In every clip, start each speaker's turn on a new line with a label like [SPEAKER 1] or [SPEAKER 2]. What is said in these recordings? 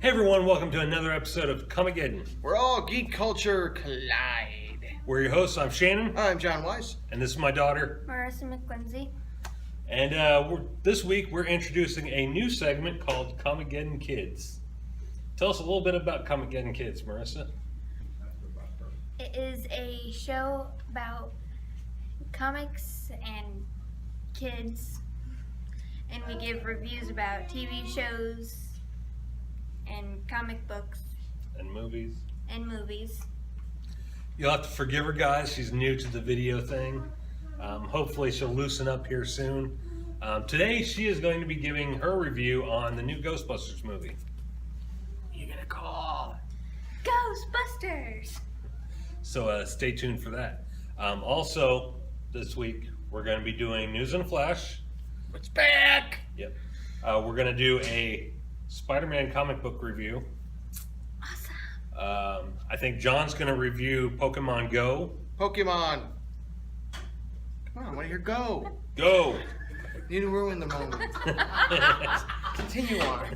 [SPEAKER 1] Hey everyone, welcome to another episode of Comicgeddon.
[SPEAKER 2] We're all geek culture collide.
[SPEAKER 1] We're your hosts. I'm Shannon.
[SPEAKER 2] I'm John Weiss.
[SPEAKER 1] And this is my daughter,
[SPEAKER 3] Marissa McQuincy.
[SPEAKER 1] And this week we're introducing a new segment called Comicgeddon Kids. Tell us a little bit about Comicgeddon Kids, Marissa.
[SPEAKER 3] It is a show about comics and kids, and we give reviews about TV shows and comic books
[SPEAKER 1] And movies. You'll have to forgive her, guys. She's new to the video thing. Hopefully she'll loosen up here soon. Today she is going to be giving her review on the new Ghostbusters movie.
[SPEAKER 2] You're gonna call
[SPEAKER 3] Ghostbusters!
[SPEAKER 1] So stay tuned for that. Also, this week we're going to be doing News and Flash.
[SPEAKER 2] It's back!
[SPEAKER 1] Yep. We're going to do a Spider-Man comic book review.
[SPEAKER 3] Awesome.
[SPEAKER 1] I think John's going to review Pokemon Go.
[SPEAKER 2] Pokemon. Come on, I want to hear go.
[SPEAKER 1] Go!
[SPEAKER 2] You didn't ruin the moment. Continue on.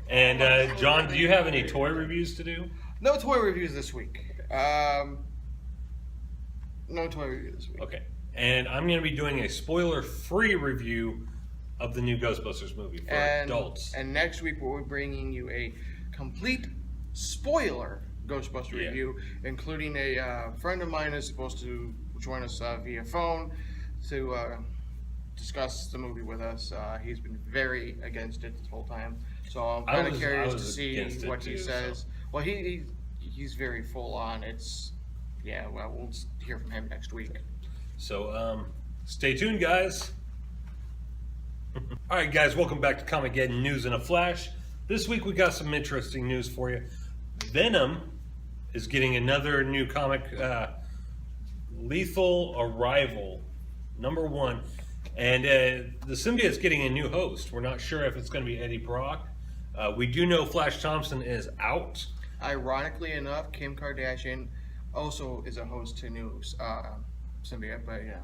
[SPEAKER 1] And John, do you have any toy reviews to do?
[SPEAKER 2] No toy reviews this week. No toy review this week.
[SPEAKER 1] Okay. And I'm going to be doing a spoiler-free review of the new Ghostbusters movie for adults.
[SPEAKER 2] And next week we'll be bringing you a complete spoiler Ghostbuster review, including a friend of mine is supposed to join us via phone to discuss the movie with us. He's been very against it this whole time, so I'm kind of curious to see what he says. So. Well, he's very full on. We'll hear from him next week.
[SPEAKER 1] So stay tuned, guys. All right, guys, welcome back to Comicgeddon News in a Flash. This week we got some interesting news for you. Venom is getting another new comic, Lethal Arrival, #1. And the symbiote's getting a new host. We're not sure if it's going to be Eddie Brock. We do know Flash Thompson is out.
[SPEAKER 2] Ironically enough, Kim Kardashian also is a host to new symbiote, but yeah.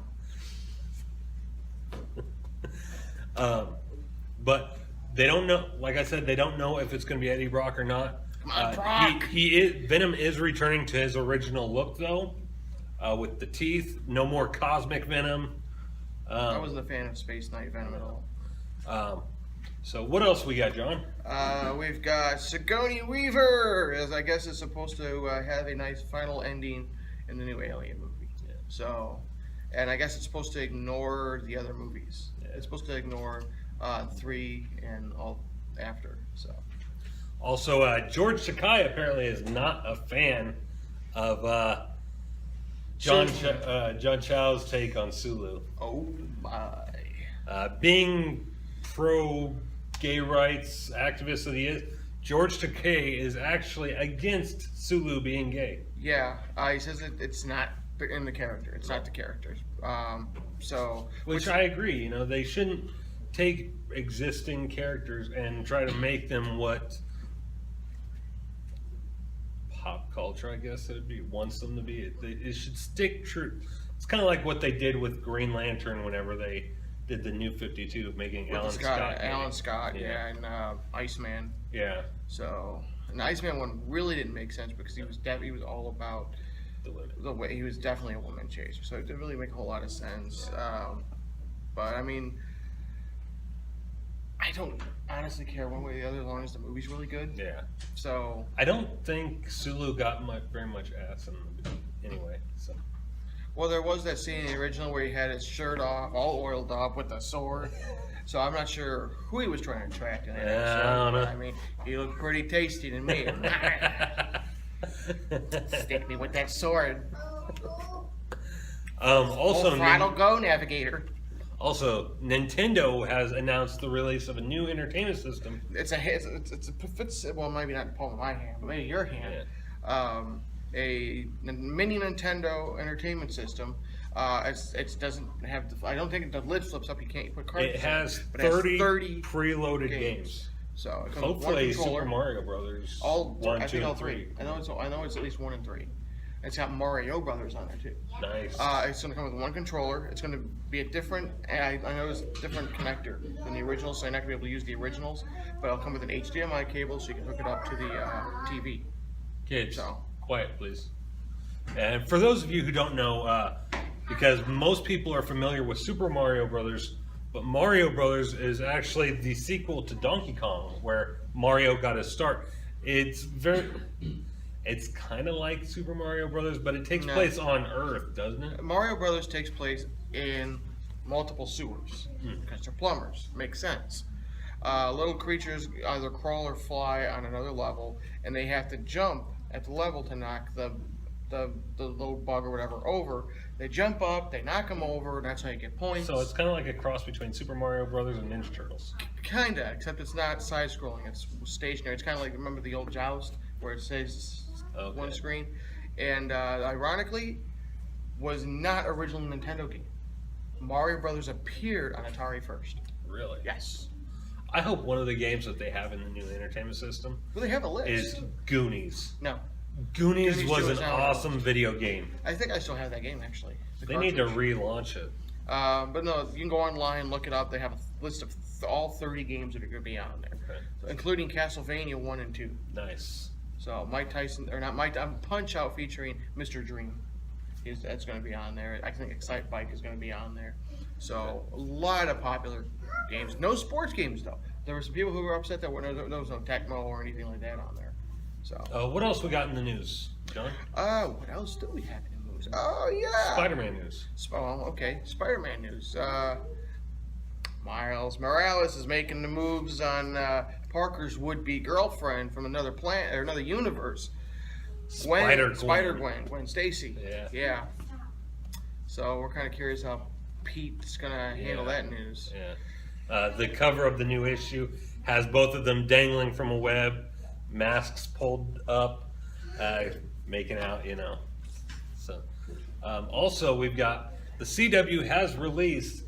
[SPEAKER 1] But they don't know. Like I said, they don't know if it's going to be Eddie Brock or not.
[SPEAKER 2] Come on, Brock.
[SPEAKER 1] Venom is returning to his original look though, with the teeth. No more cosmic Venom.
[SPEAKER 2] I wasn't a fan of Space Knight Venom at all.
[SPEAKER 1] So what else we got, John?
[SPEAKER 2] We've got Sigourney Weaver, as I guess is supposed to have a nice final ending in the new Alien movie.
[SPEAKER 1] Yeah.
[SPEAKER 2] So, and I guess it's supposed to ignore the other movies. Yeah. It's supposed to ignore 3 and all after. So.
[SPEAKER 1] Also, George Takei apparently is not a fan of John Chow's take on Sulu.
[SPEAKER 2] Oh my!
[SPEAKER 1] Being pro-gay rights activist that he is, George Takei is actually against Sulu being gay.
[SPEAKER 2] Yeah, he says it's not in the character. It's not the characters. Which
[SPEAKER 1] I agree. You know, they shouldn't take existing characters and try to make them what pop culture, I guess wants them to be. It should stick true. It's kind of like what they did with Green Lantern whenever they did the New 52, making Alan Scott,
[SPEAKER 2] and Iceman.
[SPEAKER 1] Yeah.
[SPEAKER 2] So, and the Iceman one really didn't make sense because he was all about the way he was definitely a woman chaser. So it didn't really make a whole lot of sense. But I mean, I don't honestly care one way or the other as long as the movie's really good.
[SPEAKER 1] Yeah.
[SPEAKER 2] So
[SPEAKER 1] I don't think Sulu got very much ass in the movie anyway. So.
[SPEAKER 2] Well, there was that scene in the original where he had his shirt off, all oiled up with a sword. So I'm not sure who he was trying to attract in that episode.
[SPEAKER 1] I don't know.
[SPEAKER 2] I mean, he looked pretty tasty to me. Stick me with that sword.
[SPEAKER 1] Also,
[SPEAKER 2] Throttle go, Navigator.
[SPEAKER 1] Also, Nintendo has announced the release of a new entertainment system.
[SPEAKER 2] It's well, maybe not the palm of my hand, but maybe your hand. Yeah. A mini Nintendo entertainment system. It doesn't have. I don't think the lid flips up. You can't put cartridges.
[SPEAKER 1] It has
[SPEAKER 2] in, but
[SPEAKER 1] 30 preloaded games.
[SPEAKER 2] So it comes
[SPEAKER 1] hopefully
[SPEAKER 2] with one
[SPEAKER 1] Super Mario Brothers.
[SPEAKER 2] I think all 3. I know it's at least 1 and 3. It's got Mario Brothers on there too.
[SPEAKER 1] Nice.
[SPEAKER 2] It's going to come with one controller. It's going to be a different, I know it's a different connector than the originals, so you're not going to be able to use the originals, but it'll come with an HDMI cable so you can hook it up to the TV.
[SPEAKER 1] Kids,
[SPEAKER 2] So.
[SPEAKER 1] quiet, please. And for those of you who don't know, because most people are familiar with Super Mario Brothers, but Mario Brothers is actually the sequel to Donkey Kong, where Mario got his start. It's kind of like Super Mario Brothers, but it takes place on Earth, doesn't it?
[SPEAKER 2] Mario Brothers takes place in multiple sewers because they're plumbers. Makes sense. Little creatures either crawl or fly on another level, and they have to jump at the level to knock the little bug or whatever over. They jump up, they knock them over, and that's how you get points.
[SPEAKER 1] So it's kind of like a cross between Super Mario Brothers and Ninja Turtles.
[SPEAKER 2] Kinda, except it's not side-scrolling. It's stationary. It's kind of like, remember the old Joust where it says one screen? And ironically, was not original Nintendo game. Mario Brothers appeared on Atari first.
[SPEAKER 1] Really?
[SPEAKER 2] Yes.
[SPEAKER 1] I hope one of the games that they have in the new entertainment system
[SPEAKER 2] Well, they have a list.
[SPEAKER 1] is Goonies.
[SPEAKER 2] No.
[SPEAKER 1] Goonies was
[SPEAKER 2] two
[SPEAKER 1] an
[SPEAKER 2] is out.
[SPEAKER 1] awesome video game.
[SPEAKER 2] I think I still have that game, actually. The
[SPEAKER 1] They need to
[SPEAKER 2] cartridge.
[SPEAKER 1] relaunch it.
[SPEAKER 2] But no, you can go online, look it up. They have a list of all 30 games that are going to be on there,
[SPEAKER 1] Okay.
[SPEAKER 2] including Castlevania 1 and 2.
[SPEAKER 1] Nice.
[SPEAKER 2] So Mike Tyson, or not Mike, Punch Out featuring Mr. Dream. That's going to be on there. I think Excite Bike is going to be on there. So a lot of popular games. No sports games though. There were some people who were upset that there was no Tecmo or anything like that on there. So.
[SPEAKER 1] What else we got in the news, John?
[SPEAKER 2] What else do we have in the news? Oh yeah.
[SPEAKER 1] Spider-Man news.
[SPEAKER 2] Okay, Spider-Man news. Miles Morales is making the moves on Parker's would-be girlfriend from another planet or another universe. Gwen Stacy. Yeah. So we're kind of curious how Pete's gonna handle that news.
[SPEAKER 1] Yeah. The cover of the new issue has both of them dangling from a web, masks pulled up, making out, So, also we've got the CW has released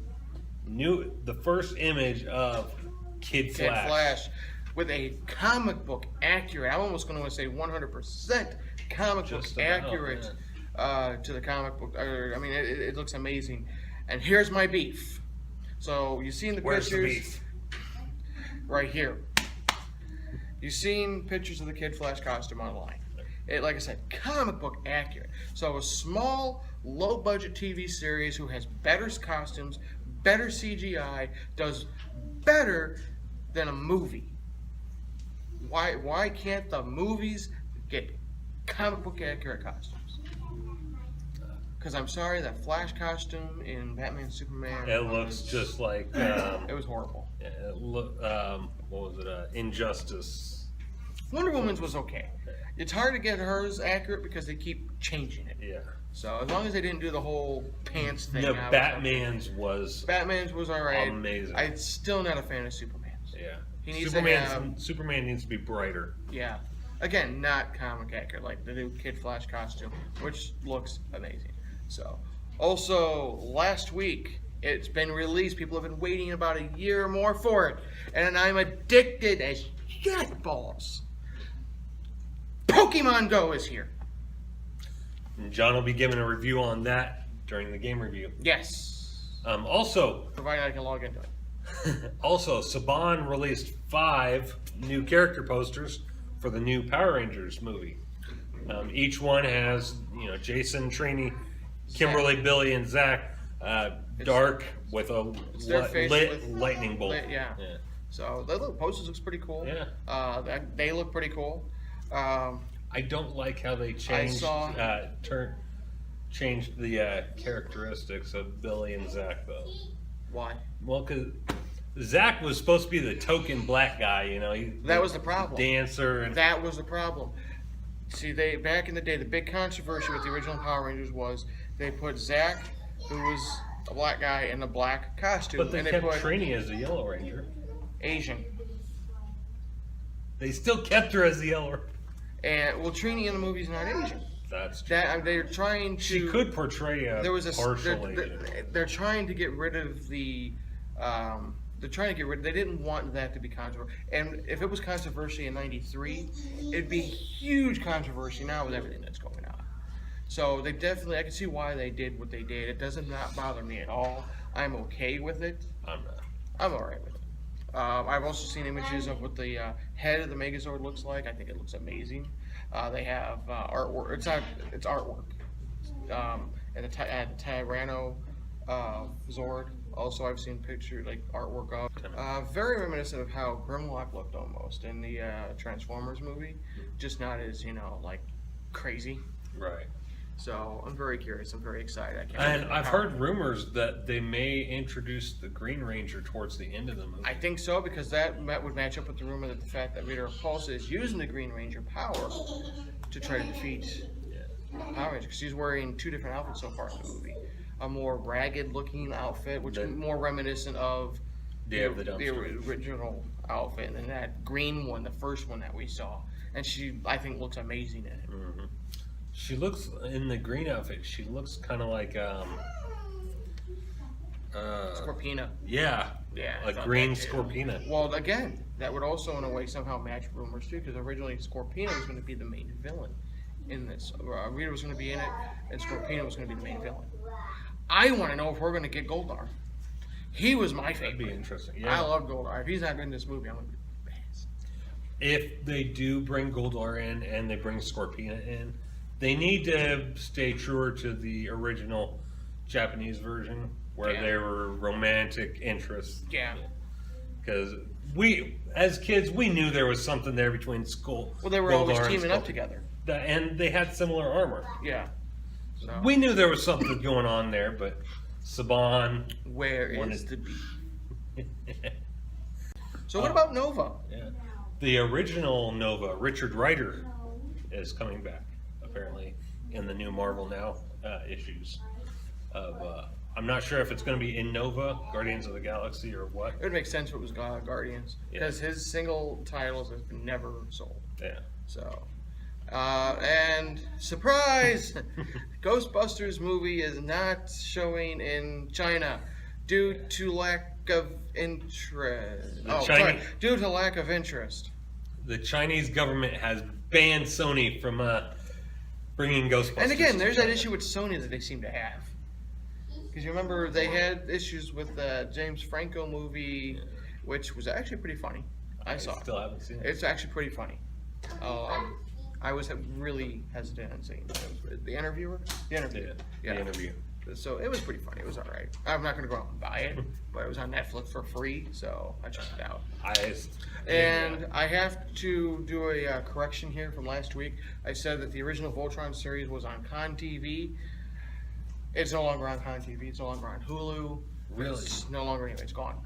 [SPEAKER 1] the first image of Kid Flash.
[SPEAKER 2] With a comic book accurate, I'm almost going to say 100% comic book accurate to the comic book. It looks amazing. And here's my beef. So you've seen the
[SPEAKER 1] Where's
[SPEAKER 2] pictures
[SPEAKER 1] the beef?
[SPEAKER 2] right here. You've seen pictures of the Kid Flash costume online. Like I said, comic book accurate. So a small, low-budget TV series who has better costumes, better CGI, does better than a movie. Why can't the movies get comic book accurate costumes? Because I'm sorry, that Flash costume in Batman Superman.
[SPEAKER 1] It looks just like.
[SPEAKER 2] It was horrible.
[SPEAKER 1] Yeah, what was it? Injustice.
[SPEAKER 2] Wonder Woman's was okay. It's hard to get hers accurate because they keep changing it.
[SPEAKER 1] Yeah.
[SPEAKER 2] So as long as they didn't do the whole pants thing.
[SPEAKER 1] The Batman's was
[SPEAKER 2] alright.
[SPEAKER 1] amazing.
[SPEAKER 2] I'm still not a fan of Superman's.
[SPEAKER 1] Yeah.
[SPEAKER 2] He needs
[SPEAKER 1] Superman needs to be brighter.
[SPEAKER 2] Yeah. Again, not comic accurate like the new Kid Flash costume, which looks amazing. So, also last week it's been released. People have been waiting about a year or more for it, and I'm addicted as shit balls. Pokemon Go is here.
[SPEAKER 1] And John will be giving a review on that during the game review.
[SPEAKER 2] Yes.
[SPEAKER 1] Also,
[SPEAKER 2] provided I can log into it.
[SPEAKER 1] Also, Saban released 5 new character posters for the new Power Rangers movie. Each one has, Jason, Trini, Kimberly, Billy, and Zach. Dark with a lit lightning bolt.
[SPEAKER 2] Yeah. So the little posters looks pretty cool.
[SPEAKER 1] Yeah.
[SPEAKER 2] They look pretty cool.
[SPEAKER 1] I don't like how they changed the characteristics of Billy and Zach, though.
[SPEAKER 2] Why?
[SPEAKER 1] Well, because Zach was supposed to be the token black guy,
[SPEAKER 2] That was the problem.
[SPEAKER 1] Dancer.
[SPEAKER 2] That was the problem. See, back in the day, the big controversy with the original Power Rangers was they put Zach, who was a black guy, in a black costume.
[SPEAKER 1] But they
[SPEAKER 2] and
[SPEAKER 1] kept
[SPEAKER 2] put
[SPEAKER 1] Trini as the Yellow Ranger.
[SPEAKER 2] Asian.
[SPEAKER 1] They still kept her as the Yellow Ranger.
[SPEAKER 2] And Trini in the movie's not Asian.
[SPEAKER 1] That's true.
[SPEAKER 2] They're trying to.
[SPEAKER 1] She could portray a partial Asian.
[SPEAKER 2] They're trying to get rid of the. They're trying to get rid. They didn't want that to be controversial. And if it was controversy in '93, it'd be huge controversy now with everything that's going on. So they definitely, I can see why they did what they did. It doesn't not bother me at all. I'm okay with it.
[SPEAKER 1] I'm not.
[SPEAKER 2] I'm all right with it. I've also seen images of what the head of the Megazord looks like. I think it looks amazing. They have artwork. It's artwork. And the Tyranno Zord. Also, I've seen pictures like artwork of. Very reminiscent of how Grimlock looked almost in the Transformers movie, just not as like crazy.
[SPEAKER 1] Right.
[SPEAKER 2] So I'm very curious. I'm very excited. I can't
[SPEAKER 1] And
[SPEAKER 2] wait
[SPEAKER 1] I've heard rumors that they may introduce the Green Ranger towards the end of the movie.
[SPEAKER 2] I think so, because that would match up with the rumor that the fact that Rita Repulsa is using the Green Ranger power to try to defeat Power Ranger, because she's wearing 2 different outfits so far in the movie. A more ragged-looking outfit, which is more reminiscent of
[SPEAKER 1] the
[SPEAKER 2] original outfit, and then that green one, the first one that we saw. And she, I think, looks amazing in it.
[SPEAKER 1] Mm-hmm. She looks, in the green outfit, she looks kind of like,
[SPEAKER 2] Scorpina.
[SPEAKER 1] Yeah.
[SPEAKER 2] Yeah.
[SPEAKER 1] A green Scorpina.
[SPEAKER 2] Well, again, that would also, in a way, somehow match rumors, too, because originally Scorpina was going to be the main villain in this. Rita was going to be in it, and Scorpina was going to be the main villain. I want to know if we're going to get Goldar. He was my favorite.
[SPEAKER 1] That'd be interesting. Yeah.
[SPEAKER 2] I love Goldar. If he's not in this movie, I'm going to be pissed.
[SPEAKER 1] If they do bring Goldar in and they bring Scorpina in, they need to stay truer to the original Japanese version where they were romantic interests.
[SPEAKER 2] Yeah.
[SPEAKER 1] Because we, as kids, we knew there was something there between Skull.
[SPEAKER 2] Well, they were always teaming up together.
[SPEAKER 1] And they had similar armor.
[SPEAKER 2] Yeah. So.
[SPEAKER 1] We knew there was something going on there, but Saban.
[SPEAKER 2] Where is the beat? So what about Nova?
[SPEAKER 1] Yeah. The original Nova, Richard Rider, is coming back, apparently, in the new Marvel Now issues. I'm not sure if it's going to be in Nova, Guardians of the Galaxy, or what.
[SPEAKER 2] It would make sense if it was Guardians, because his single titles have been never sold.
[SPEAKER 1] Yeah.
[SPEAKER 2] So, and surprise, Ghostbusters movie is not showing in China due to lack of interest. Due to lack of interest.
[SPEAKER 1] The Chinese government has banned Sony from bringing Ghostbusters.
[SPEAKER 2] And again, there's that issue with Sony that they seem to have. Because you remember they had issues with the James Franco movie, which was actually pretty funny. I saw
[SPEAKER 1] still haven't seen it.
[SPEAKER 2] It's actually pretty funny. I was really hesitant on seeing it. The Interviewer? The Interview.
[SPEAKER 1] Yeah, The Interview.
[SPEAKER 2] So it was pretty funny. It was all right. I'm not going to go out and buy it, but it was on Netflix for free, so I checked it out. I have to do a correction here from last week. I said that the original Voltron series was on Con TV. It's no longer on Con TV. It's no longer on Hulu.
[SPEAKER 1] Really?
[SPEAKER 2] It's no longer anyway. It's gone.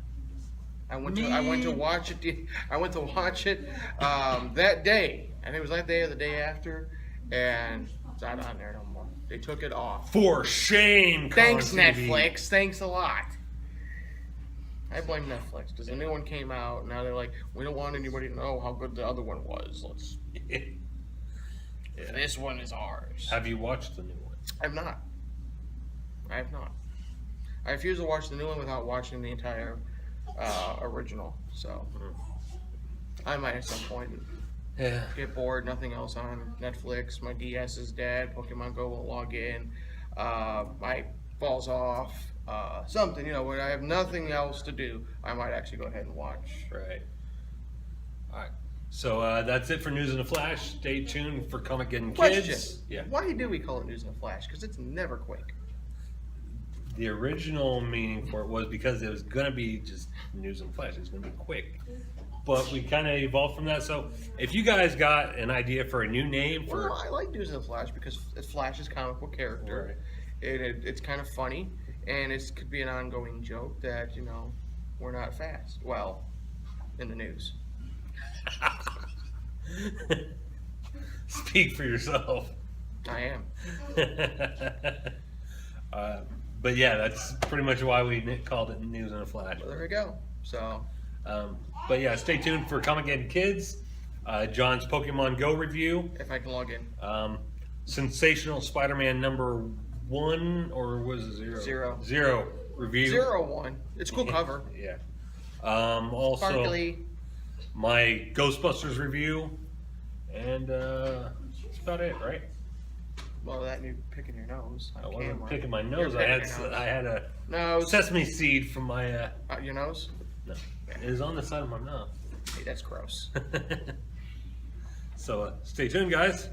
[SPEAKER 2] I went to watch it. I went to watch it that day. I think it was that day or the day after, and it's not on there no more. They took it off.
[SPEAKER 1] For shame,
[SPEAKER 2] Thanks,
[SPEAKER 1] Con TV.
[SPEAKER 2] Netflix. Thanks a lot. I blame Netflix because the new one came out. Now they're like, we don't want anybody to know how good the other one was. Let's. This one is ours.
[SPEAKER 1] Have you watched the new one?
[SPEAKER 2] I have not. I refuse to watch the new one without watching the entire original. So I might at some point get bored, nothing else on Netflix. My DS is dead. Pokemon Go won't log in. My falls off. Something, when I have nothing else to do, I might actually go ahead and watch.
[SPEAKER 1] Right. All right. So that's it for News in a Flash. Stay tuned for Comicgeddon Kids.
[SPEAKER 2] Question.
[SPEAKER 1] Yeah.
[SPEAKER 2] Why do we call it News in a Flash? Because it's never quick.
[SPEAKER 1] The original meaning for it was because it was going to be just News in a Flash. It was going to be quick. But we kind of evolved from that. So if you guys got an idea for a new name for...
[SPEAKER 2] Well, I like News in a Flash because Flash is comic book character.
[SPEAKER 1] Right.
[SPEAKER 2] It's kind of funny. And it could be an ongoing joke that, we're not fast. Well, in the news.
[SPEAKER 1] Speak for yourself.
[SPEAKER 2] I am.
[SPEAKER 1] But yeah, that's pretty much why we called it News in a Flash.
[SPEAKER 2] Well, there we go. So,
[SPEAKER 1] but yeah, stay tuned for Comicgeddon Kids, John's Pokemon Go review,
[SPEAKER 2] if I can log in.
[SPEAKER 1] Sensational Spider-Man #1, or was it 0? 0 review.
[SPEAKER 2] 01. It's a cool cover.
[SPEAKER 1] Yeah. Also,
[SPEAKER 2] Sparkly.
[SPEAKER 1] my Ghostbusters review, and that's about it, right?
[SPEAKER 2] Well, that and you picking your nose on
[SPEAKER 1] I wasn't
[SPEAKER 2] camera.
[SPEAKER 1] picking my nose.
[SPEAKER 2] You're picking your nose.
[SPEAKER 1] I had a
[SPEAKER 2] Nose.
[SPEAKER 1] sesame seed from my.
[SPEAKER 2] Your nose?
[SPEAKER 1] No, it was on the side of my mouth.
[SPEAKER 2] Hey, that's gross.
[SPEAKER 1] So stay tuned, guys.